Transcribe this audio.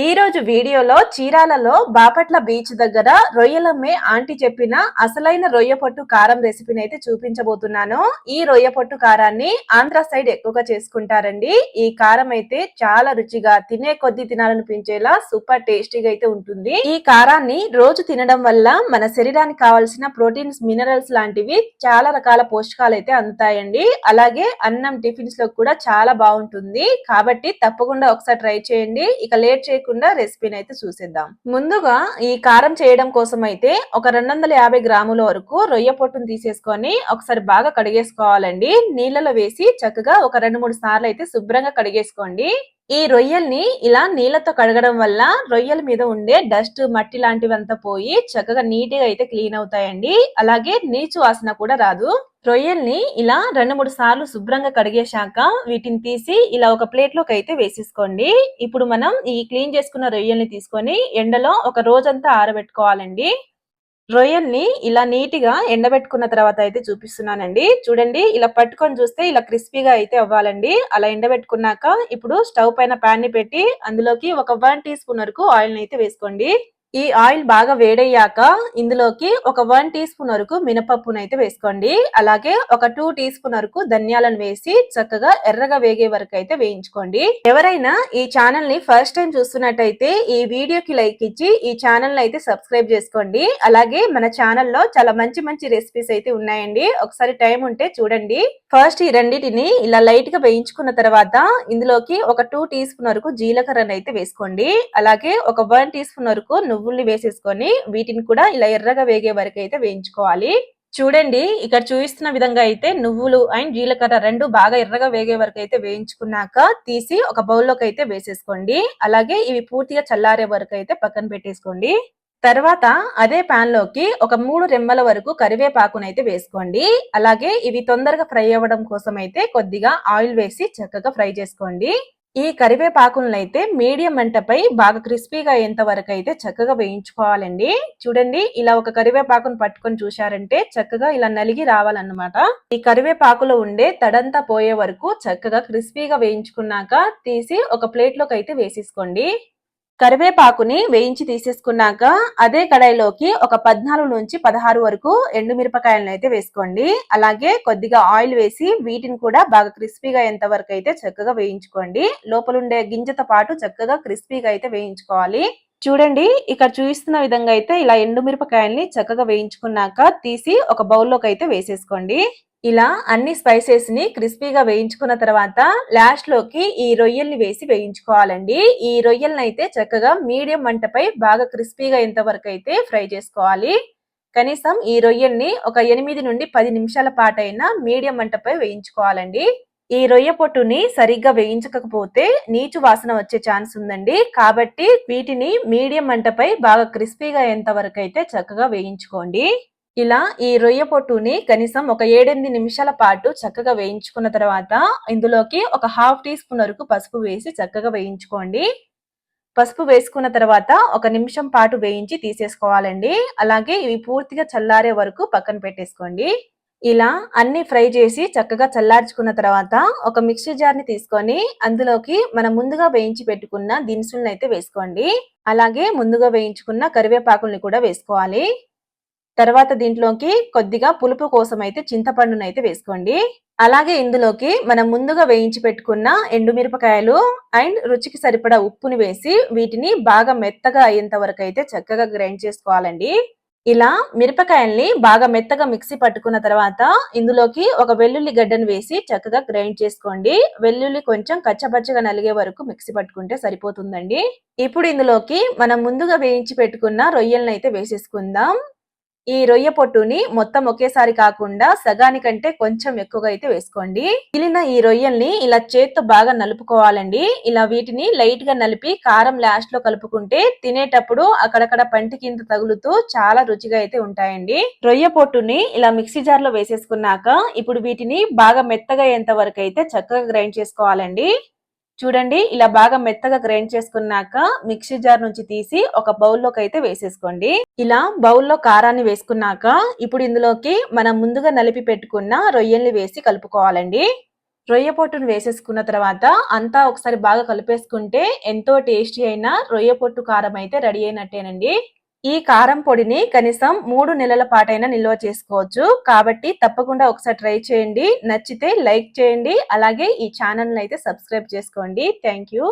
ఈ రోజు వీడియోలో చీరాలలో బాపట్ల బీచ్ దగ్గర రొయ్యలమ్మే ఆంటీ చెప్పిన అసలైన రొయ్య పొట్టు కారం రెసిపీని అయితే చూపించబోతున్నాను. ఈ రొయ్య పొట్టు కారాన్ని ఆంధ్ర సైడ్ ఎక్కువగా చేసుకుంటారండి. ఈ కారం అయితే చాలా రుచిగా తినే కొద్ది తినాలనిపించేలా సూపర్ టేస్టీగా అయితే ఉంటుంది. ఈ కారాన్ని రోజు తినడం వల్ల మన శరీరానికి కావాల్సిన ప్రోటీన్స్, మినరల్స్ లాంటివి చాలా రకాల పోషకాలు అయితే అందుతాయండి. అలాగే అన్నం, టిఫిన్స్ లో కూడా చాలా బాగుంటుంది. కాబట్టి తప్పకుండా ఒకసారి ట్రై చేయండి. ఇక లేట్ చేయకుండా రెసిపీని అయితే చూసేద్దాం. ముందుగా ఈ కారం చేయడం కోసం అయితే ఒక 250 గ్రాముల వరకు రొయ్య పొట్టును తీసేసుకొని ఒకసారి బాగా కడిగేసుకోవాలండి. నీళ్ళలో వేసి చక్కగా ఒక 2-3 సార్లు అయితే శుభ్రంగా కడిగేసుకోండి. ఈ రొయ్యల్ని ఇలా నీళ్లతో కడగడం వల్ల రొయ్యల మీద ఉండే డస్ట్, మట్టి లాంటివంతా పోయి చక్కగా నీట్గా అయితే క్లీన్ అవుతాయండి. అలాగే నీచు వాసన కూడా రాదు. రొయ్యల్ని ఇలా 2-3 సార్లు శుభ్రంగా కడిగేశాక వీటిని తీసి ఇలా ఒక ప్లేట్ లోకి అయితే వేసేసుకోండి. ఇప్పుడు మనం ఈ క్లీన్ చేసుకున్న రొయ్యల్ని తీసుకొని ఎండలో ఒక రోజంతా ఆరబెట్టుకోవాలండి. రొయ్యల్ని ఇలా నీట్గా ఎండబెట్టుకున్న తర్వాత అయితే చూపిస్తున్నానండి. చూడండి, ఇలా పట్టుకొని చూస్తే ఇలా క్రిస్పీగా అయితే అవ్వాలండి. అలా ఎండబెట్టుకున్నాక ఇప్పుడు స్టవ్ పైన ప్యాన్ ని పెట్టి అందులోకి ఒక 1 టీ స్పూన్ వరకు ఆయిల్ అయితే వేసుకోండి. ఈ ఆయిల్ బాగా వేడయ్యాక ఇందులోకి ఒక 1 టీ స్పూన్ వరకు మినపప్పునైతే వేసుకోండి. అలాగే ఒక 2 టీ స్పూన్ వరకు ధనియాలను వేసి చక్కగా ఎర్రగా వేగే వరకు అయితే వేయించుకోండి. ఎవరైనా ఈ ఛానల్ ని ఫస్ట్ టైం చూస్తున్నట్టయితే ఈ వీడియోకి లైక్ ఇచ్చి ఈ ఛానల్ అయితే సబ్స్క్రైబ్ చేసుకోండి. అలాగే మన ఛానల్లో చాలా మంచి మంచి రెసిపీస్ అయితే ఉన్నాయండి. ఒకసారి టైం ఉంటే చూడండి. ఫస్ట్ ఈ రెండింటిని ఇలా లైట్ గా వేయించుకున్న తర్వాత ఇందులోకి ఒక 2 టీ స్పూన్ వరకు జీలకర్రను అయితే వేసుకోండి. అలాగే ఒక 1 టీ స్పూన్ వరకు నువ్వుల్ని వేసేసుకొని వీటిని కూడా ఇలా ఎర్రగా వేగే వరకు అయితే వేయించుకోవాలి. చూడండి, ఇక్కడ చూపిస్తున్న విధంగా అయితే నువ్వులు అండ్ జీలకర్ర రెండు బాగా ఎర్రగా వేగే వరకు అయితే వేయించుకున్నాక తీసి ఒక బౌల్లోకి అయితే వేసేసుకోండి. అలాగే ఇవి పూర్తిగా చల్లారే వరకు అయితే పక్కన పెట్టేసుకోండి. తర్వాత అదే పాన్ లోకి ఒక 3 రెమ్మల వరకు కరివేపాకునైతే వేసుకోండి. అలాగే ఇవి తొందరగా ఫ్రై అవ్వడం కోసం అయితే కొద్దిగా ఆయిల్ వేసి చక్కగా ఫ్రై చేసుకోండి. ఈ కరివేపాకులను అయితే మీడియం మంటపై బాగా క్రిస్పీగా అయ్యేంత వరకు అయితే చక్కగా వేయించుకోవాలండి. చూడండి, ఇలా ఒక కరివేపాకును పట్టుకొని చూశారంటే చక్కగా ఇలా నలిగి రావాలన్నమాట. ఈ కరివేపాకులో ఉండే తడంతా పోయే వరకు చక్కగా క్రిస్పీగా వేయించుకున్నాక తీసి ఒక ప్లేట్ లోకి అయితే వేసేసుకోండి. కరివేపాకుని వేయించి తీసేసుకున్నాక అదే కడాయిలోకి ఒక 14 నుంచి 16 వరకు ఎండుమిరపకాయలను అయితే వేసుకోండి. అలాగే కొద్దిగా ఆయిల్ వేసి వీటిని కూడా బాగా క్రిస్పీగా అయ్యేంత వరకు అయితే చక్కగా వేయించుకోండి. లోపలుండే గింజతో పాటు చక్కగా క్రిస్పీగా అయితే వేయించుకోవాలి. చూడండి, ఇక్కడ చూపిస్తున్న విధంగా అయితే ఇలా ఎండుమిరపకాయల్ని చక్కగా వేయించుకున్నాక తీసి ఒక బౌల్లోకి అయితే వేసేసుకోండి. ఇలా అన్ని స్పైసెస్ ని క్రిస్పీగా వేయించుకున్న తర్వాత లాస్ట్ లోకి ఈ రొయ్యల్ని వేసి వేయించుకోవాలండి. ఈ రొయ్యల్ని అయితే చక్కగా మీడియం మంటపై బాగా క్రిస్పీగా అయ్యేంత వరకు అయితే ఫ్రై చేసుకోవాలి. కనీసం ఈ రొయ్యల్ని ఒక 8 నుండి 10 నిమిషాల పాటైనా మీడియం మంటపై వేయించుకోవాలండి. ఈ రొయ్య పొట్టుని సరిగ్గా వేయించకపోతే నీచు వాసన వచ్చే ఛాన్స్ ఉందండి. కాబట్టి వీటిని మీడియం మంటపై బాగా క్రిస్పీగా అయ్యేంత వరకు అయితే చక్కగా వేయించుకోండి. ఇలా ఈ రొయ్య పొట్టుని కనీసం ఒక 7-8 నిమిషాల పాటు చక్కగా వేయించుకున్న తర్వాత ఇందులోకి ఒక 1/2 టీ స్పూన్ వరకు పసుపు వేసి చక్కగా వేయించుకోండి. పసుపు వేసుకున్న తర్వాత ఒక నిమిషం పాటు వేయించి తీసేసుకోవాలండి. అలాగే ఇవి పూర్తిగా చల్లారే వరకు పక్కన పెట్టేసుకోండి. ఇలా అన్ని ఫ్రై చేసి చక్కగా చల్లార్చుకున్న తర్వాత ఒక మిక్సీ జార్ ని తీసుకొని అందులోకి మనం ముందుగా వేయించి పెట్టుకున్న దినుసులను అయితే వేసుకోండి. అలాగే ముందుగా వేయించుకున్న కరివేపాకుల్ని కూడా వేసుకోవాలి. తర్వాత దీంట్లోకి కొద్దిగా పులుపు కోసం అయితే చింతపండును అయితే వేసుకోండి. అలాగే ఇందులోకి మనం ముందుగా వేయించి పెట్టుకున్న ఎండుమిరపకాయలు అండ్ రుచికి సరిపడా ఉప్పుని వేసి వీటిని బాగా మెత్తగా అయ్యేంత వరకు అయితే చక్కగా గ్రైండ్ చేసుకోవాలండి. ఇలా మిరపకాయల్ని బాగా మెత్తగా మిక్సీ పట్టుకున్న తర్వాత ఇందులోకి ఒక వెల్లుల్లి గడ్డను వేసి చక్కగా గ్రైండ్ చేసుకోండి. వెల్లుల్లి కొంచెం కచ్చపచ్చగా నలిగే వరకు మిక్సీ పట్టుకుంటే సరిపోతుందండి. ఇప్పుడు ఇందులోకి మనం ముందుగా వేయించి పెట్టుకున్న రొయ్యలను అయితే వేసేసుకుందాం. ఈ రొయ్య పొట్టుని మొత్తం ఒకేసారి కాకుండా సగానికంటే కొంచెం ఎక్కువగా అయితే వేసుకోండి. మిగిలిన ఈ రొయ్యల్ని ఇలా చేత్తో బాగా నలుపుకోవాలండి. ఇలా వీటిని లైట్ గా నలిపి కారం లాస్ట్ లో కలుపుకుంటే తినేటప్పుడు అక్కడక్కడ పంటి కింద తగులుతూ చాలా రుచిగా అయితే ఉంటాయండి. రొయ్య పొట్టుని ఇలా మిక్సీ జార్ లో వేసేసుకున్నాక ఇప్పుడు వీటిని బాగా మెత్తగా అయ్యేంత వరకు అయితే చక్కగా గ్రైండ్ చేసుకోవాలండి. చూడండి, ఇలా బాగా మెత్తగా గ్రైండ్ చేసుకున్నాక మిక్సీ జార్ నుంచి తీసి ఒక బౌల్లోకి అయితే వేసేసుకోండి. ఇలా బౌల్లో కారాన్ని వేసుకున్నాక ఇప్పుడు ఇందులోకి మనం ముందుగా నలిపి పెట్టుకున్న రొయ్యల్ని వేసి కలుపుకోవాలండి. రొయ్య పొట్టును వేసేసుకున్న తర్వాత అంతా ఒకసారి బాగా కలిపేసుకుంటే ఎంతో టేస్టీ అయిన రొయ్య పొట్టు కారం అయితే రెడీ అయినట్టేనండి. ఈ కారం పొడిని కనీసం 3 నెలల పాటైనా నిల్వ చేసుకోవచ్చు. కాబట్టి తప్పకుండా ఒకసారి ట్రై చేయండి. నచ్చితే లైక్ చేయండి. అలాగే ఈ ఛానల్‌ని అయితే సబ్స్క్రైబ్ చేసుకోండి. Thank you.